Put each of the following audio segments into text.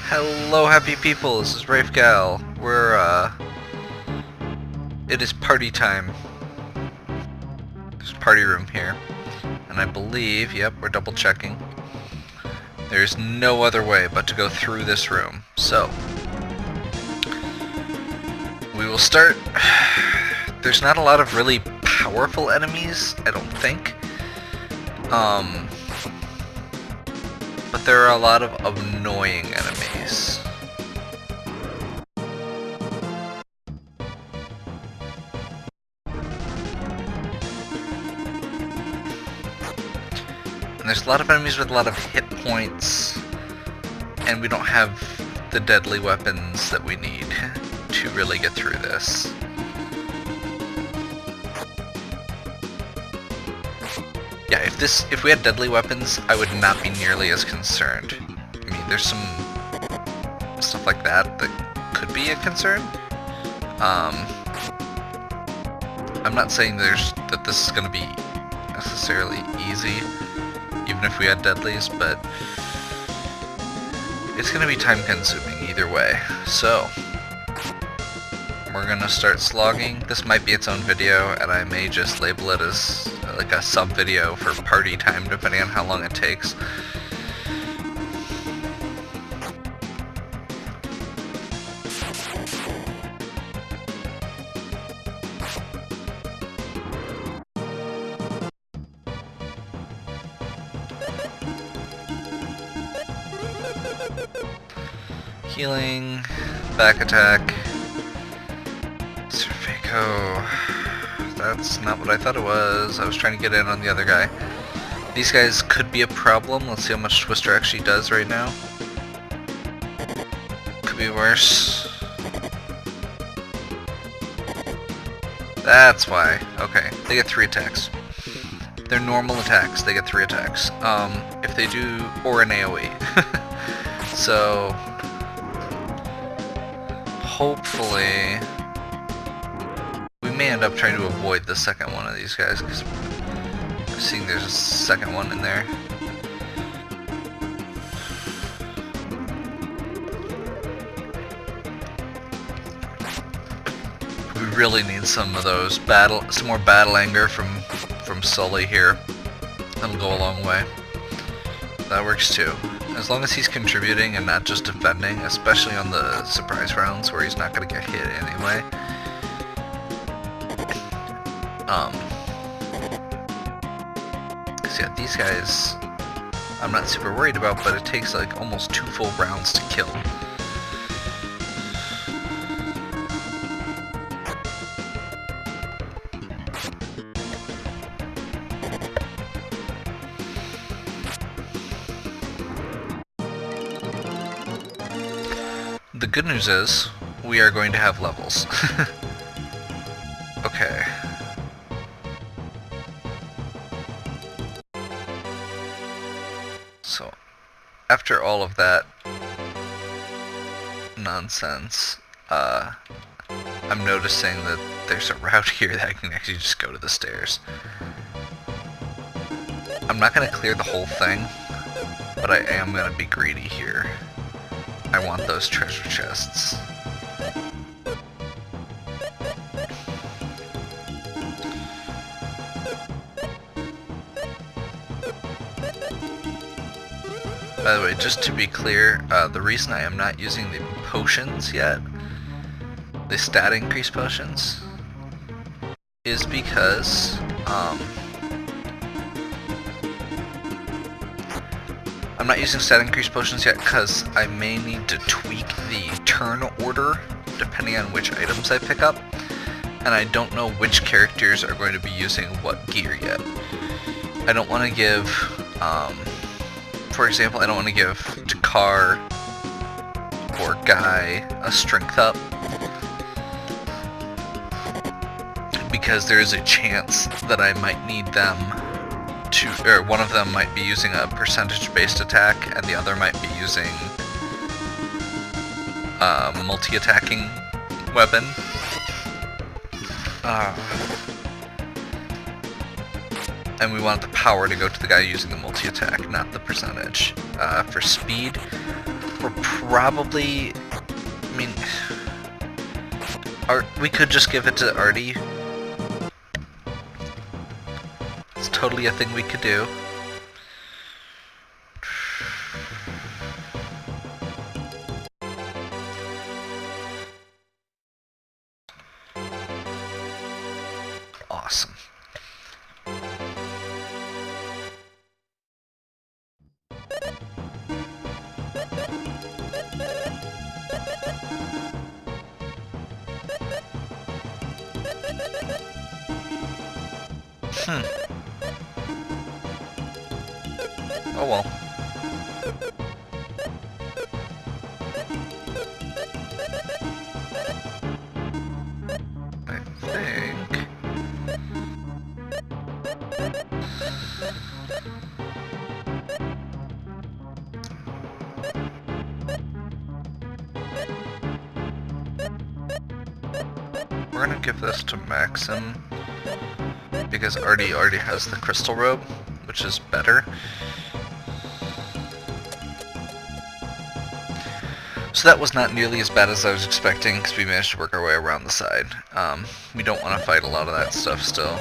Hello, happy people. This is Rafe Gal. It is party time. There's a party room here, and I believe, yep, we're double checking. There's no other way but to go through this room. So we will start. There's not a lot of really powerful enemies, I don't think. But there are a lot of annoying enemies. And there's a lot of enemies with a lot of hit points, and we don't have the deadly weapons that we need to really get through this. Yeah, if we had deadly weapons, I would not be nearly as concerned. I mean, there's some stuff like that could be a concern. I'm not saying that this is going to be necessarily easy, even if we had deadlies, but it's going to be time-consuming either way. So we're going to start slogging. This might be its own video, and I may just label it as like a sub-video for party time, depending on how long it takes. Healing, back attack, Cervico. That's not what I thought it was. I was trying to get in on the other guy. These guys could be a problem. Let's see how much Twister actually does right now. Could be worse. That's why. Okay, they get 3 attacks. They're normal attacks. They get 3 attacks. If they do, or an AoE. So hopefully we may end up trying to avoid the second one of these guys, because I'm seeing there's a second one in there. We really need some of those some more battle anger from Sully here. That'll go a long way. That works too. As long as he's contributing and not just defending, especially on the surprise rounds where he's not going to get hit anyway. Cause yeah, these guys I'm not super worried about, but it takes like almost 2 full rounds to kill. The good news is, we are going to have levels. Okay. So, after all of that nonsense, I'm noticing that there's a route here that I can actually just go to the stairs. I'm not going to clear the whole thing, but I am going to be greedy here. I want those treasure chests. By the way, just to be clear, the reason I am not using the potions yet, the stat increase potions, is because I'm not using stat increase potions yet because I may need to tweak the turn order depending on which items I pick up, and I don't know which characters are going to be using what gear yet. I don't want to give, for example, I don't want to give Jakar or Guy a strength up, because there is a chance that I might need them to, or one of them might be using a percentage-based attack, and the other might be using a multi-attacking weapon. And we want the power to go to the guy using the multi-attack, not the percentage. For speed, We're probably... I mean... we could just give it to Artie. It's totally a thing we could do. Awesome. Oh well. I think... we're gonna give this to Maxim, because Artie already has the crystal robe, which is better. So that was not nearly as bad as I was expecting, because we managed to work our way around the side. We don't want to fight a lot of that stuff still.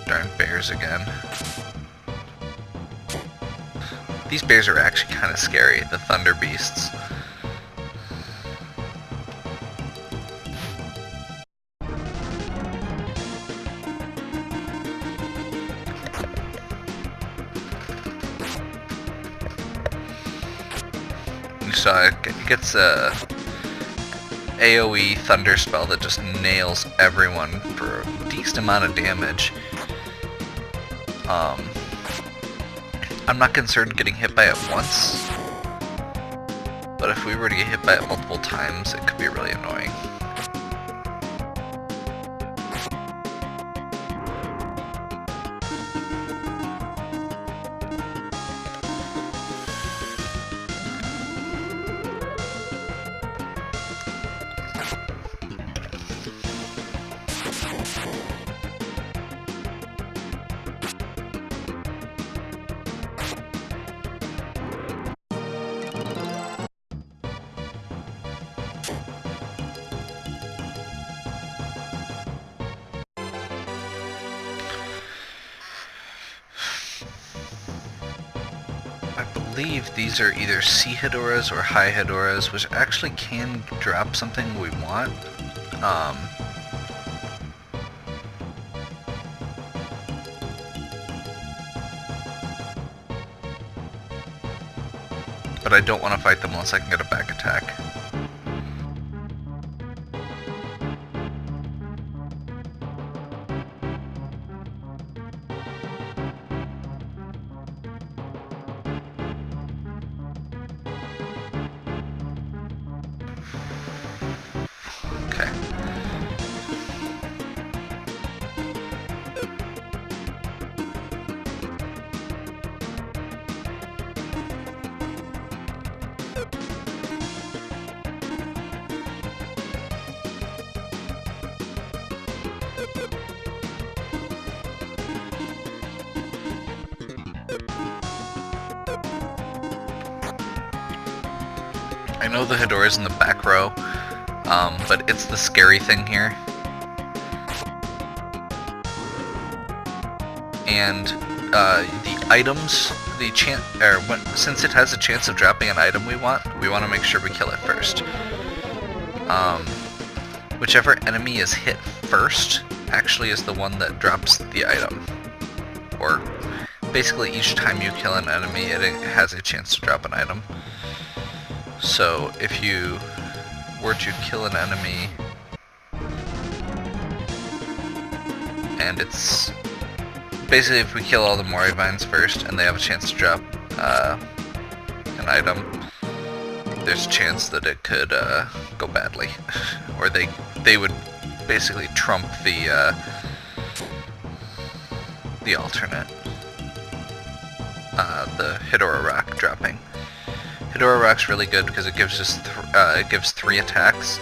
Darn bears again. These bears are actually kind of scary, the thunder beasts. You saw it gets a AoE thunder spell that just nails everyone for a decent amount of damage. I'm not concerned getting hit by it once, but if we were to get hit by it multiple times, it could be really annoying. I believe these are either C Hedoras or High Hedoras, which actually can drop something we want. But I don't want to fight them unless I can get a back attack. Okay. I know the Hedora's in the back row, but it's the scary thing here. And the items, since it has a chance of dropping an item we want to make sure we kill it first. Whichever enemy is hit first actually is the one that drops the item. Or basically each time you kill an enemy, it has a chance to drop an item. So if you were to kill an enemy and it's basically if we kill all the Mori Vines first and they have a chance to drop an item, there's a chance that it could go badly. Or they would basically trump the alternate, the Hedora Rock dropping. Hedora Rock's really good because it gives us it gives 3 attacks.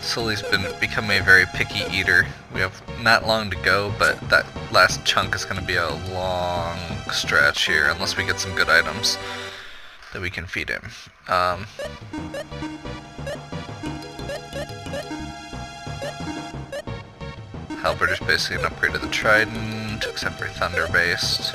Sully's becoming a very picky eater. We have not long to go, but that last chunk is going to be a long stretch here, unless we get some good items that we can feed him. Halberd is basically an upgrade to the Trident, except for Thunder-based.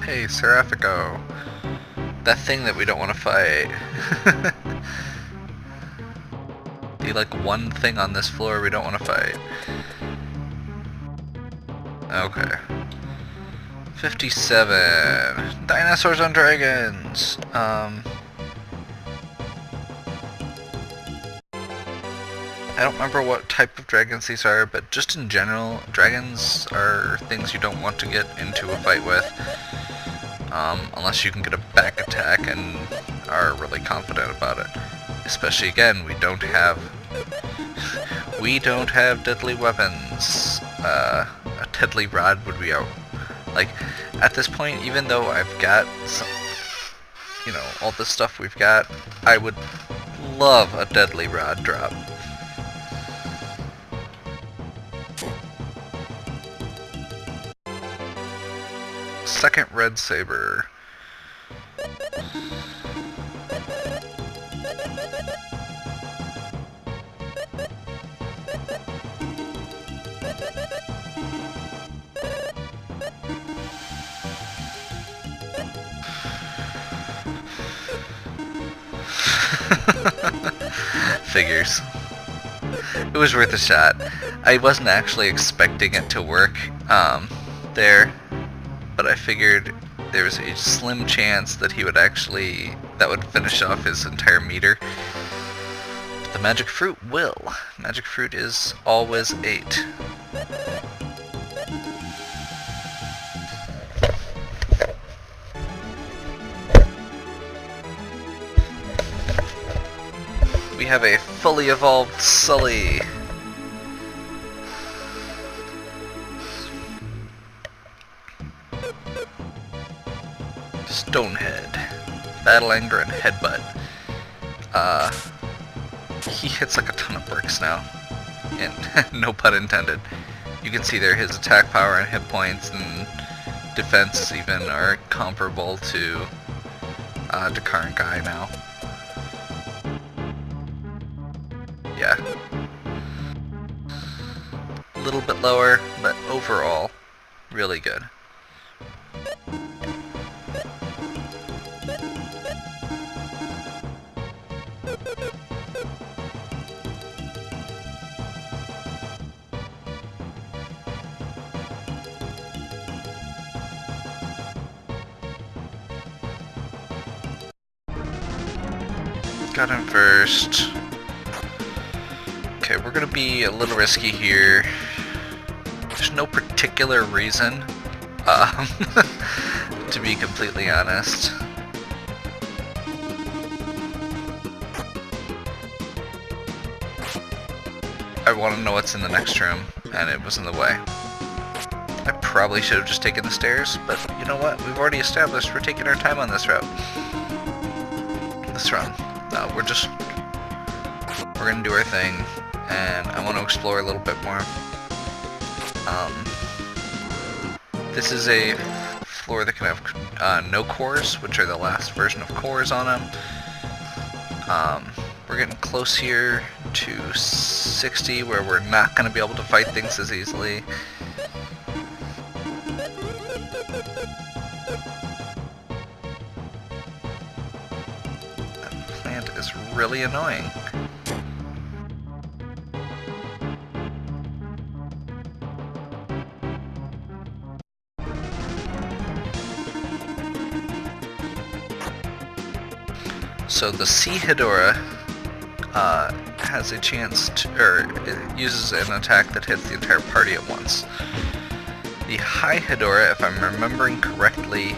Hey, Seraphico. That thing that we don't want to fight. The like one thing on this floor we don't want to fight. Okay. 57. Dinosaurs on dragons. I don't remember what type of dragons these are, but just in general, dragons are things you don't want to get into a fight with. Unless you can get a back attack and are really confident about it. Especially again, we don't have deadly weapons. A deadly rod would be out. Like, at this point, even though I've got some, you know, all the stuff we've got, I would love a deadly rod drop. Second red saber. Figures. It was worth a shot. I wasn't actually expecting it to work there, but I figured there was a slim chance that he would actually, that would finish off his entire meter. But the magic fruit will. Magic fruit is always 8. We have a fully evolved Sully. Stonehead, Battle Anger, and Headbutt. He hits like a ton of bricks now, and no pun intended. You can see there his attack power and hit points and defense even are comparable to current guy now. Yeah, a little bit lower, but overall, really good. Got him first. Okay, we're gonna be a little risky here. There's no particular reason, to be completely honest. I want to know what's in the next room, and it was in the way. I probably should have just taken the stairs, but you know what? We've already established we're taking our time on this route. This run. We're gonna do our thing, and I want to explore a little bit more. This is a floor that can have no cores, which are the last version of cores on them. We're getting close here to 60, where we're not going to be able to fight things as easily. That plant is really annoying. So the Sea Hedora has a chance to, or it uses an attack that hits the entire party at once. The High Hedora, if I'm remembering correctly,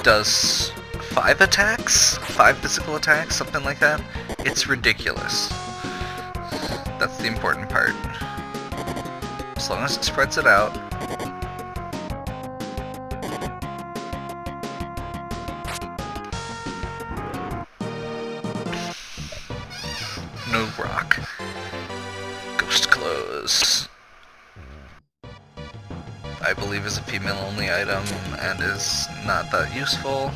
does 5 attacks? 5 physical attacks? Something like that? It's ridiculous. That's the important part. As long as it spreads it out. No rock. Ghost clothes. I believe is a female only item and is not that useful.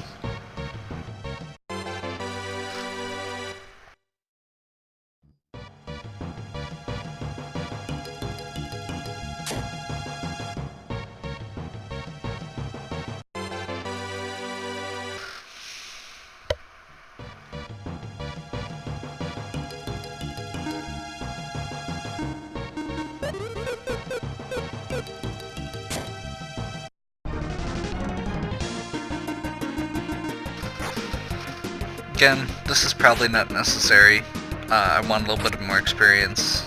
Again, this is probably not necessary. I want a little bit more experience,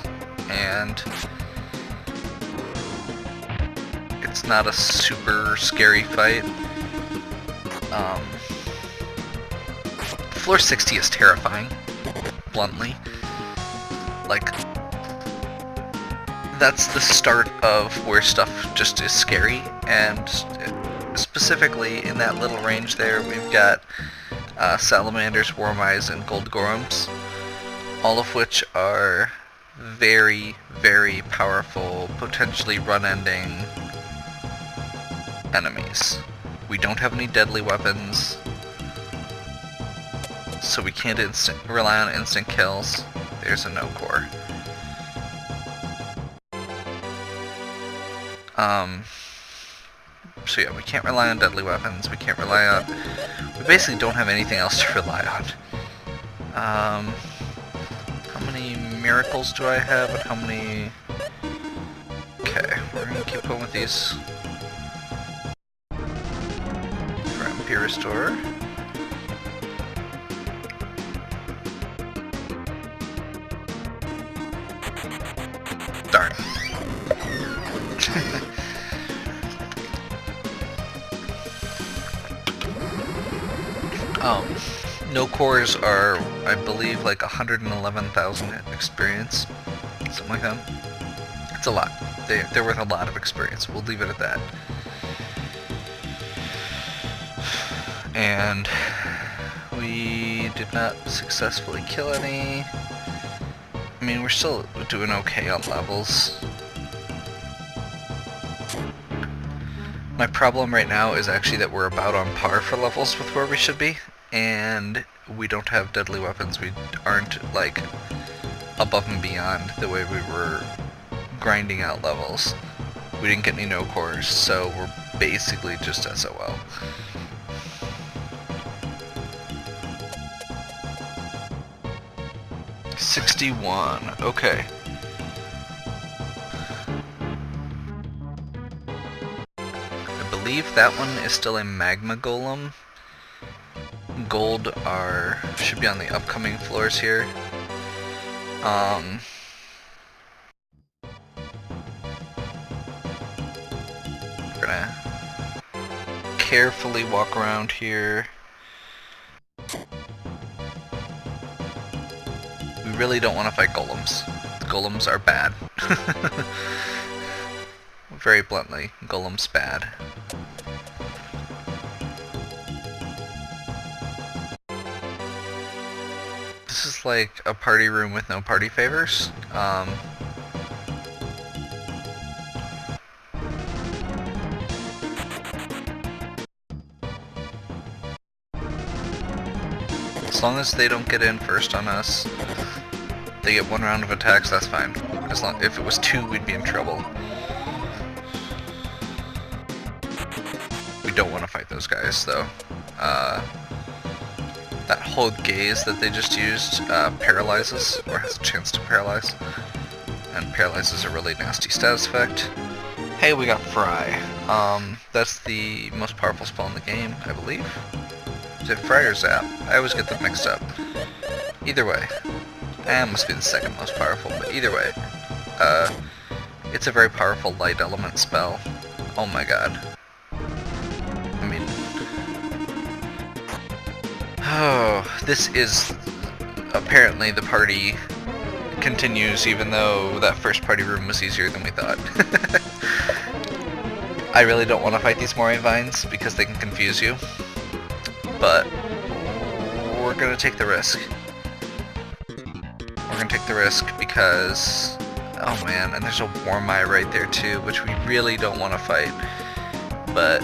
and it's not a super scary fight. Floor 60 is terrifying, bluntly. Like, that's the start of where stuff just is scary, and specifically in that little range there, we've got salamanders, worm eyes, and gold golems, all of which are very, very powerful, potentially run-ending enemies. We don't have any deadly weapons, so we can't rely on instant kills. There's a no core. So yeah, we can't rely on deadly weapons, we can't rely on... We basically don't have anything else to rely on. How many miracles do I have, and how many... Okay, we're gonna keep going with these. For MP Restore. Darn. No cores are, I believe, like 111,000 experience, something like that. It's a lot. They're worth a lot of experience. We'll leave it at that. And we did not successfully kill any. I mean, we're still doing okay on levels. My problem right now is actually that we're about on par for levels with where we should be, and we don't have deadly weapons. We aren't, like, above and beyond the way we were grinding out levels. We didn't get any no cores, so we're basically just SOL. $61, okay. I believe that one is still a magma golem. Gold should be on the upcoming floors here. We're gonna carefully walk around here. We really don't want to fight golems. Golems are bad. Very bluntly, golems bad. This is like a party room with no party favors. As long as they don't get in first on us, they get one round of attacks, that's fine. If it was two, we'd be in trouble. We don't want to fight those guys, though. That hold gaze that they just used paralyzes, or has a chance to paralyze. And paralyzes a really nasty status effect. Hey, we got Fry. That's the most powerful spell in the game, I believe. Is it Fry or Zap? I always get them mixed up. Either way. It must be the second most powerful, but either way. It's a very powerful light element spell. Oh my god. I mean... Oh, this is apparently the party continues even though that first party room was easier than we thought. I really don't want to fight these Moray Vines because they can confuse you, but we're gonna take the risk. We're gonna take the risk because, oh man, and there's a Warmeye right there too, which we really don't want to fight, but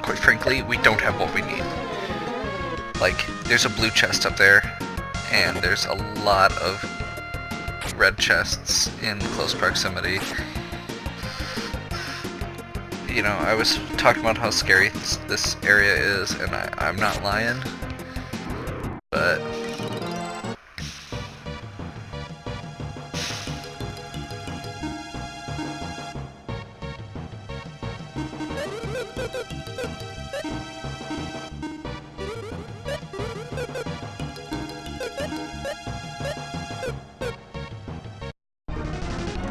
quite frankly, we don't have what we need. Like, there's a blue chest up there, and there's a lot of red chests in close proximity. You know, I was talking about how scary this area is, and I'm not lying, but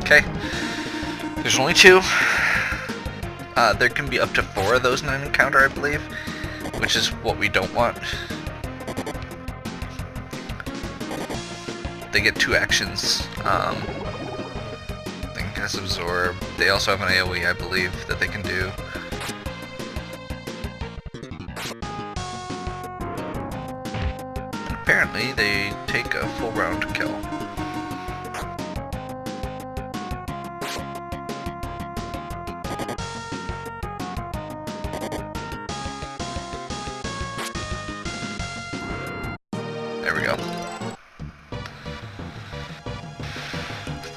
okay, there's only 2. There can be up to 4 of those in an encounter, I believe, which is what we don't want. They get 2 actions. I think it has Absorb. They also have an AoE, I believe, that they can do. And apparently, they take a full round to kill. There we go.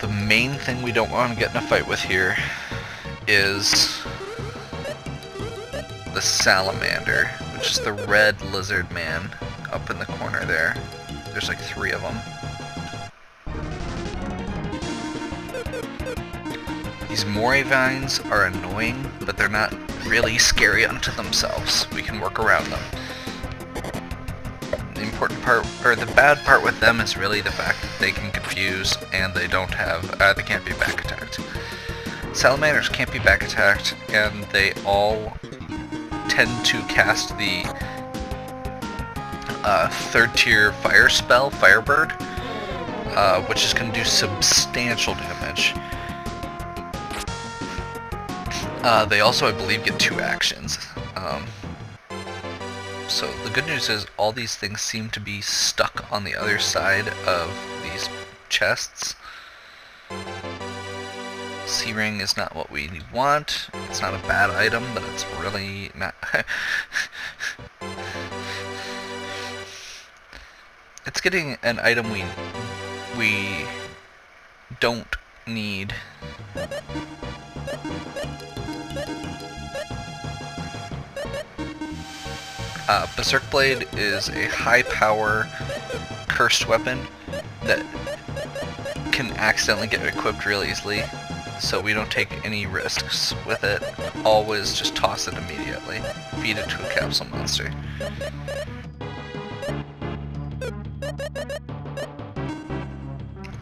The main thing we don't want to get in a fight with here is the Salamander, which is the red lizard man up in the corner there. There's like 3 of them. These Moray Vines are annoying, but they're not really scary unto themselves. We can work around them. The important part, or the bad part with them, is really the fact that they can confuse and they don't have, they can't be back attacked. Salamanders can't be back attacked, and they all tend to cast the 3rd tier fire spell, Firebird, which is going to do substantial damage. They also, I believe, get 2 actions. So the good news is all these things seem to be stuck on the other side of these chests. C-Ring is not what we want. It's not a bad item, but it's really not... It's getting an item we don't need. Berserk Blade is a high power cursed weapon that can accidentally get equipped real easily, so we don't take any risks with it. Always just toss it immediately. Feed it to a capsule monster.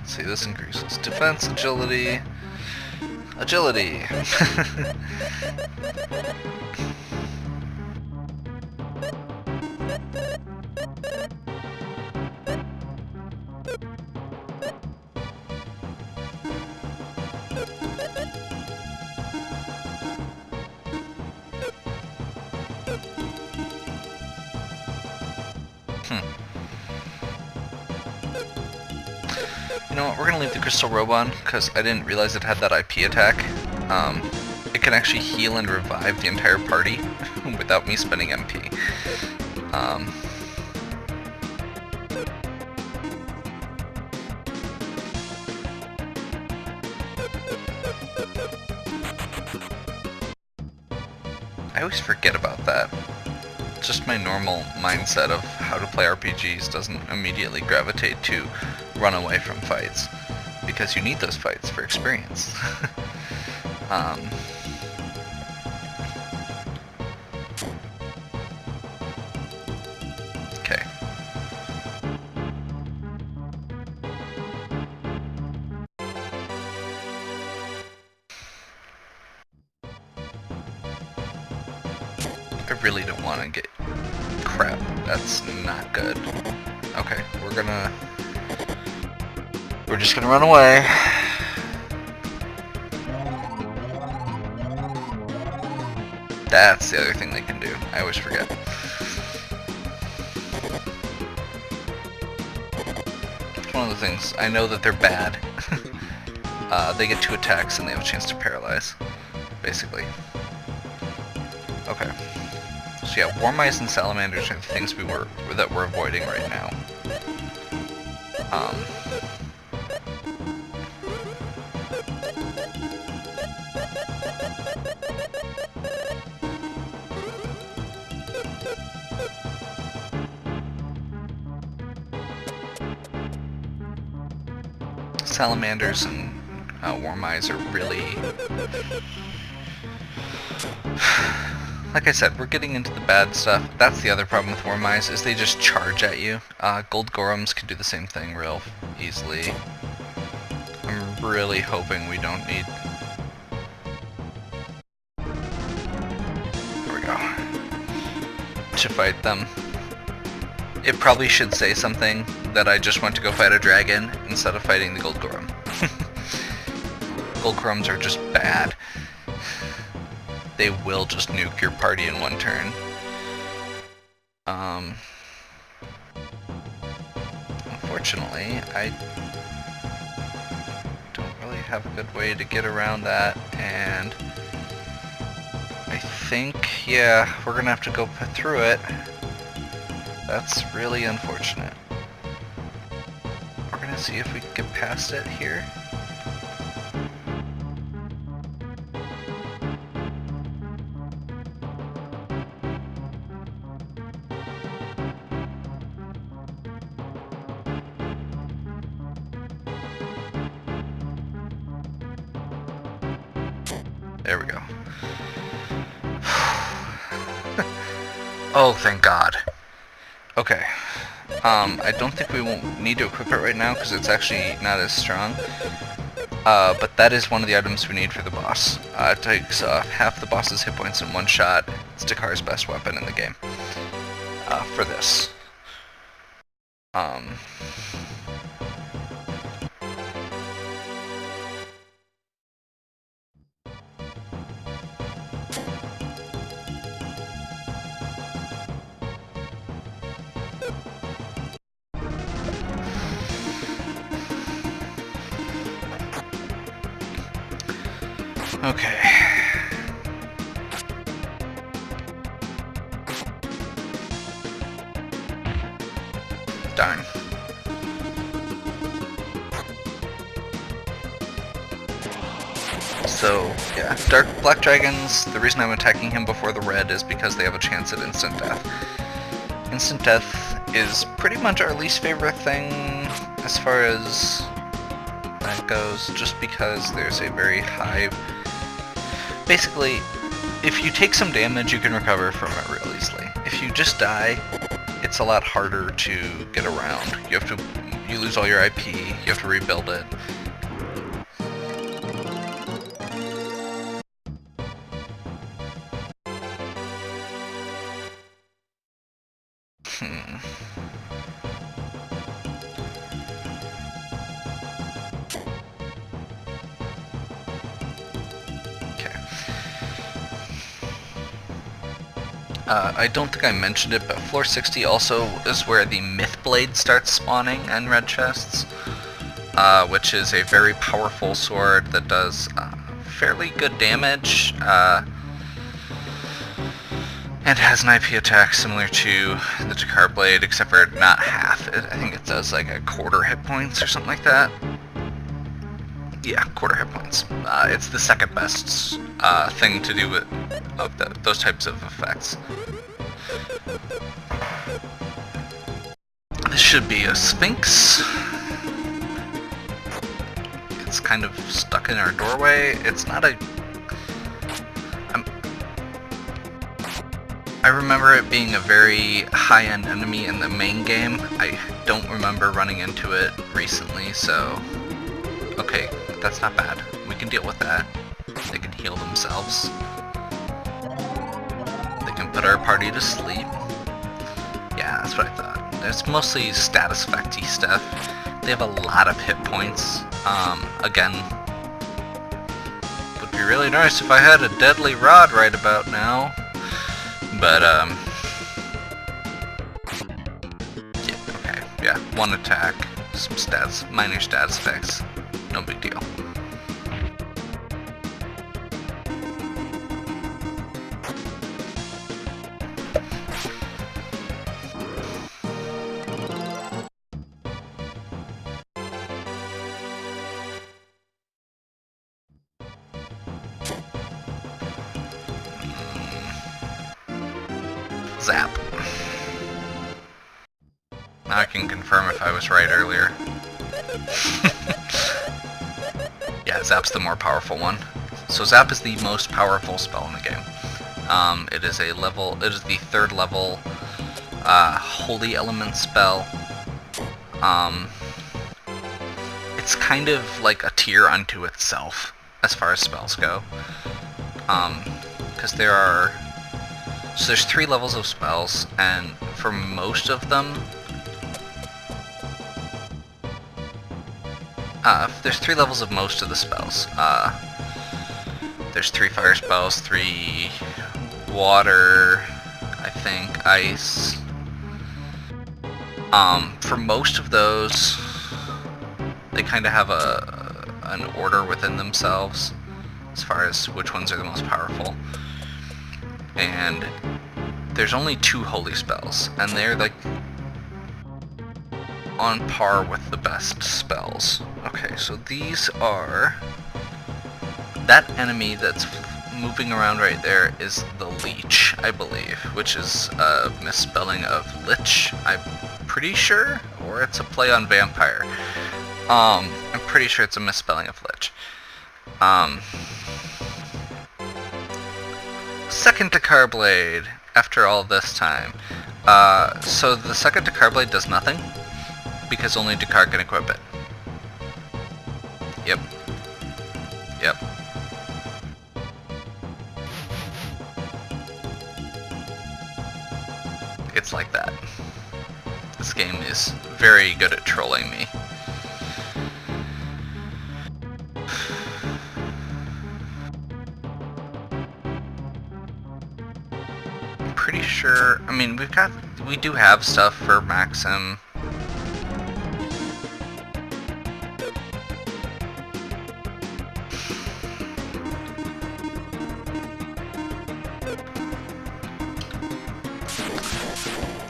See, this increases defense, agility, agility. You know what, we're gonna leave the Crystal Robe on, because I didn't realize it had that IP attack. It can actually heal and revive the entire party without me spending MP. I always forget about that. Just my normal mindset of how to play RPGs doesn't immediately gravitate to run away from fights, because you need those fights for experience. Okay. I really don't want to get crap. That's not good. Okay, we're just gonna run away. That's the other thing they can do. I always forget. It's one of the things. I know that they're bad. They get 2 attacks and they have a chance to paralyze, basically. Okay. So yeah, War Mice and Salamanders are the things that we're avoiding right now. Salamanders and War Mice are really... Like I said, we're getting into the bad stuff. That's the other problem with War Mice, is they just charge at you. Gold Gorums can do the same thing real easily. I'm really hoping we don't need... There we go. To fight them. It probably should say something that I just went to go fight a dragon instead of fighting the Gold Gorum. Gold Gorums are just bad. They will just nuke your party in one turn. Unfortunately, I don't really have a good way to get around that, and I think, yeah, we're gonna have to go through it. That's really unfortunate. We're gonna see if we can get past it here. There we go. Oh, thank God. Okay. I don't think we won't need to equip it right now because it's actually not as strong. But that is one of the items we need for the boss. It takes half the boss's hit points in one shot. It's Dakar's best weapon in the game. For this. Okay. Darn. So, yeah, Black Dragons, the reason I'm attacking him before the red is because they have a chance at instant death. Instant death is pretty much our least favorite thing as far as that goes, just because there's a very high... Basically, if you take some damage, you can recover from it real easily. If you just die, it's a lot harder to get around. You lose all your IP, you have to rebuild it. I don't think I mentioned it, but floor 60 also is where the Myth Blade starts spawning in red chests, which is a very powerful sword that does fairly good damage, and has an IP attack similar to the Dakar Blade, except for not half. I think it does like a quarter hit points or something like that. Yeah, quarter hit points. It's the second best thing to do with those types of effects. This should be a Sphinx. It's kind of stuck in our doorway. It's not a... I remember it being a very high-end enemy in the main game. I don't remember running into it recently, so... Okay, that's not bad. We can deal with that. They can heal themselves. They can put our party to sleep. Yeah, that's what I thought. It's mostly status effecty stuff. They have a lot of hit points. Again, would be really nice if I had a deadly rod right about now. But, yeah, okay, yeah, one attack, some stats, minor stats effects, no big deal. Zap. Now I can confirm if I was right earlier. Yeah, Zap's the more powerful one. So Zap is the most powerful spell in the game. It is the 3rd level Holy Element spell. It's kind of like a tier unto itself as far as spells go. Because there's 3 levels of spells, and for most of them, there's 3 levels of most of the spells. There's 3 fire spells, 3 water, I think, ice. For most of those, they kind of have an order within themselves as far as which ones are the most powerful. And there's only 2 holy spells, and they're like on par with the best spells. Okay, so these are... That enemy that's moving around right there is the Leech, I believe, which is a misspelling of Lich, I'm pretty sure, or it's a play on vampire. I'm pretty sure it's a misspelling of Lich. Second Dakar Blade, after all this time. So the second Dakar Blade does nothing, because only Dakar can equip it. Yep. Yep. It's like that. This game is very good at trolling me. I'm pretty sure, I mean, we do have stuff for Maxim.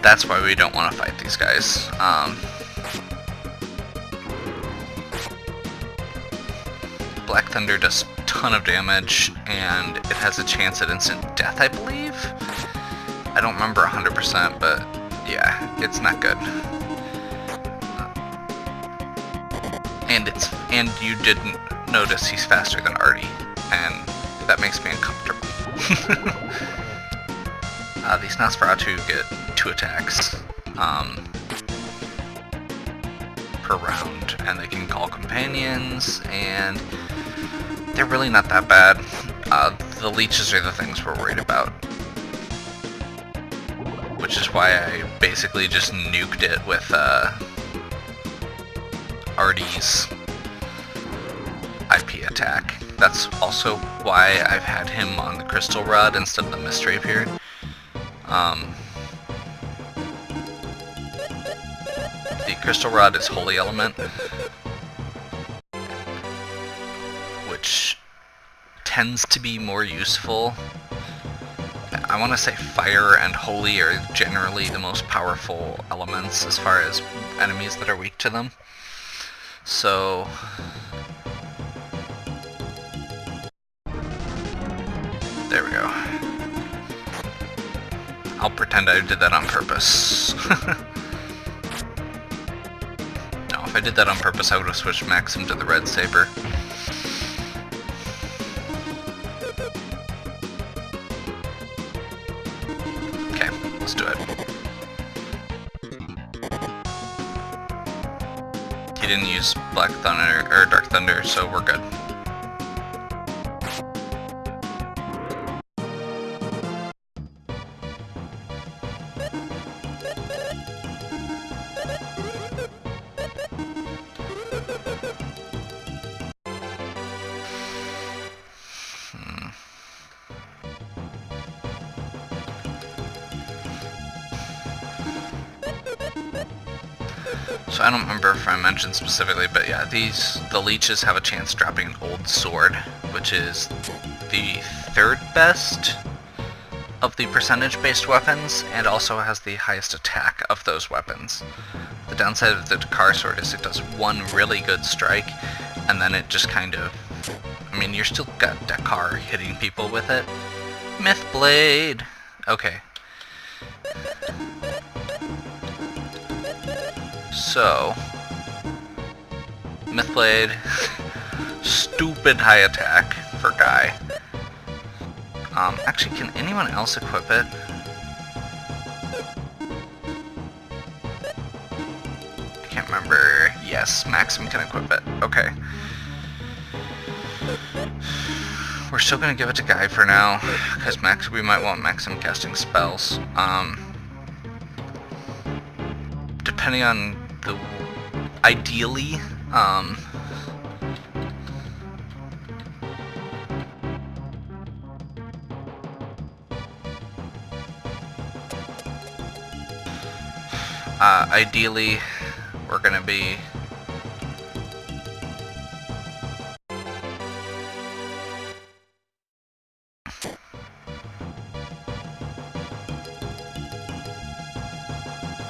That's why we don't want to fight these guys. Black Thunder does a ton of damage, and it has a chance at instant death, I believe? I don't remember 100%, but yeah, it's not good. And you didn't notice he's faster than Artie, and that makes me uncomfortable. These Nosferatu get 2 attacks per round, and they can call companions, and they're really not that bad. The leeches are the things we're worried about, which is why I basically just nuked it with Artie's IP attack. That's also why I've had him on the Crystal Rod instead of the Mist Rapier. The Crystal Rod is Holy Element, which tends to be more useful. I want to say Fire and Holy are generally the most powerful elements as far as enemies that are weak to them. So... there we go. I'll pretend I did that on purpose. No, if I did that on purpose, I would have switched Maxim to the Red Saber. Okay, let's do it. He didn't use Black Thunder or Dark Thunder, so we're good. So I don't remember if I mentioned specifically, but yeah, the leeches have a chance dropping an old sword, which is the third best of the percentage-based weapons, and also has the highest attack of those weapons. The downside of the Dakar sword is it does one really good strike, and then it just kind of... I mean, you're still got Dakar hitting people with it. Myth Blade! Okay. So... Myth Blade... stupid high attack for Guy. Actually, can anyone else equip it? I can't remember. Yes, Maxim can equip it. Okay. We're still gonna give it to Guy for now, because we might want Maxim casting spells. Depending on the... Ideally, ideally, we're gonna be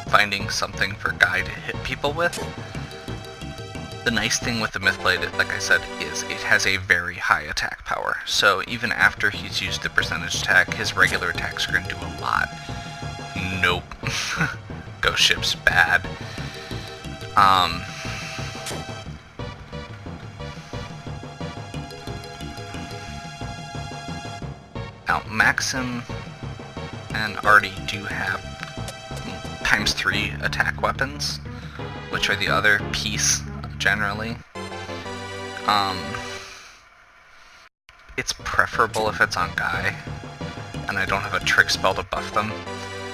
finding something for Guy to hit people with. The nice thing with the Mythblade, like I said, is it has a very high attack power. So even after he's used the percentage attack, his regular attacks are gonna do a lot. Nope. Ghost Ship's bad. Now, Maxim and Artie do have ×3 attack weapons, which are the other piece, generally. It's preferable if it's on Guy, and I don't have a trick spell to buff them.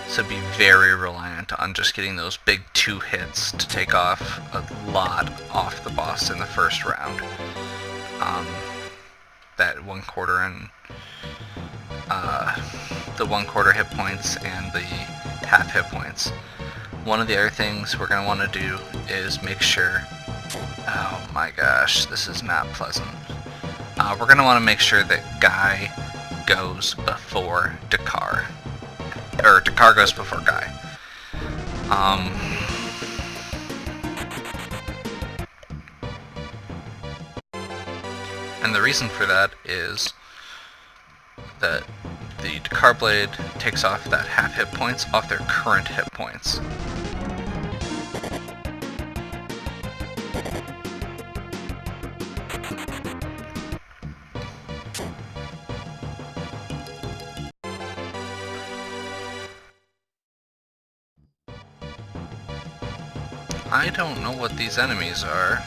So be very reliant on just getting those big 2 hits to take off a lot off the boss in the first round. That 1/4 and the 1/4 hit points and the half hit points. One of the other things we're going to want to do is make sure... Oh my gosh, this is not pleasant. We're going to want to make sure that Guy goes before Dakar. Or Dakar goes before Guy. And the reason for that is that the Dakar Blade takes off that half hit points off their current hit points. I don't know what these enemies are.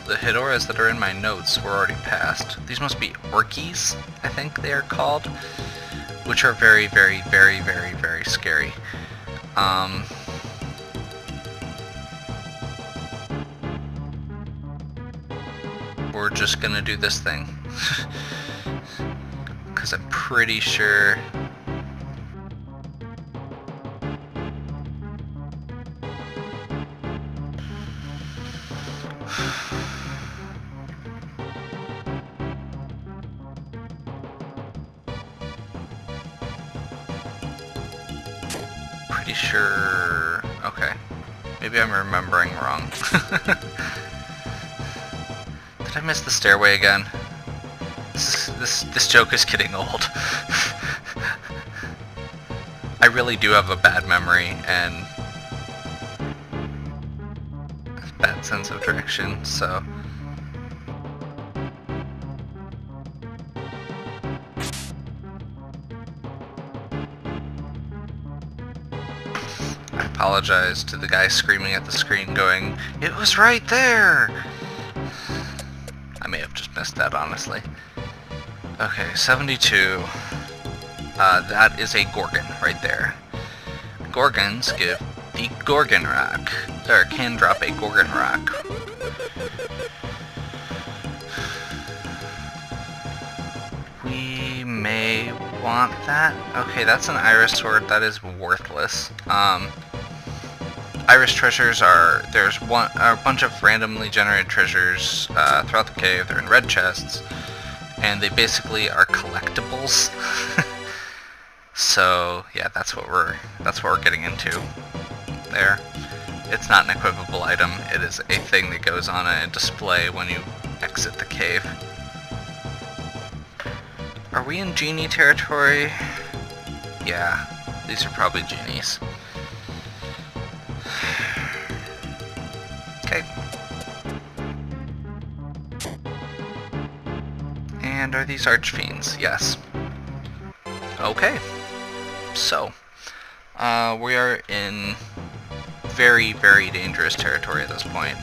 The Hidoras that are in my notes were already passed. These must be Orkies, I think they are called, which are very, very, very, very, very scary. We're just gonna do this thing. Because I'm pretty sure... Pretty sure... Okay. Maybe I'm remembering wrong. Did I miss the stairway again? This joke is getting old. I really do have a bad memory and a bad sense of direction, so... I apologize to the guy screaming at the screen going, "It was right there!" I may have just missed that, honestly. Okay, 72. That is a Gorgon right there. Gorgons give the Gorgon Rock, or can drop a Gorgon Rock. We may want that? Okay, that's an iris sword. That is worthless. Iris treasures are, there's a bunch of randomly generated treasures throughout the cave. They're in red chests, and they basically are collectibles. So yeah, that's what we're getting into there. It's not an equipable item. It is a thing that goes on a display when you exit the cave. Are we in genie territory? Yeah, these are probably genies. Okay. And are these archfiends? Yes. Okay. So, we are in very, very dangerous territory at this point.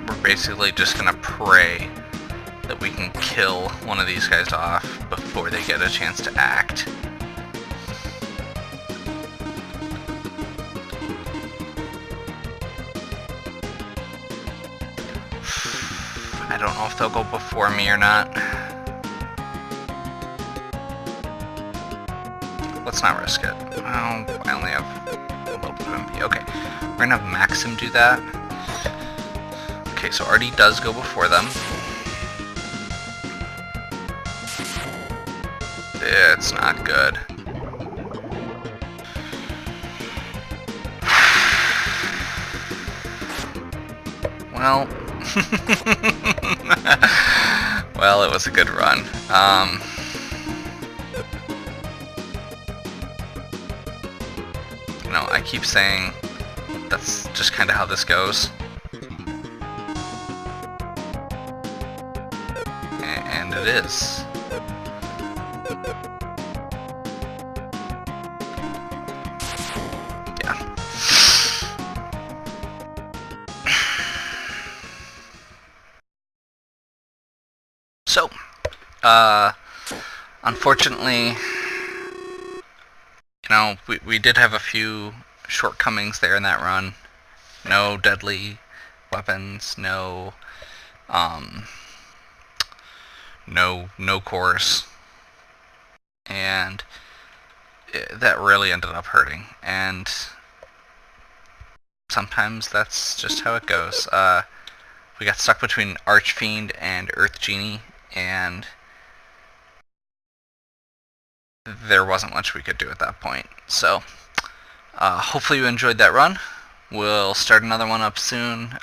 We're basically just gonna pray that we can kill one of these guys off before they get a chance to act. I don't know if they'll go before me or not. Let's not risk it. Oh, I only have a little bit of MP. Okay, we're gonna have Maxim do that. Okay, so Artie does go before them. It's not good. Well, well, it was a good run. You know, I keep saying that's just kind of how this goes. And it is. Yeah. So, unfortunately, you know, we did have a few shortcomings there in that run. No deadly weapons, no course, and that really ended up hurting. And sometimes that's just how it goes. We got stuck between Archfiend and Earth Genie, and there wasn't much we could do at that point. So, hopefully you enjoyed that run. We'll start another one up soon.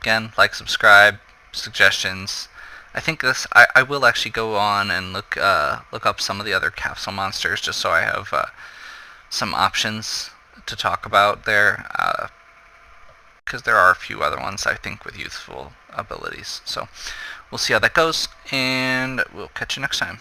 Again, like, subscribe, suggestions. I think this, I will actually go on and look up some of the other capsule monsters, just so I have some options to talk about there. Because there are a few other ones, I think, with useful abilities. So, we'll see how that goes, and we'll catch you next time.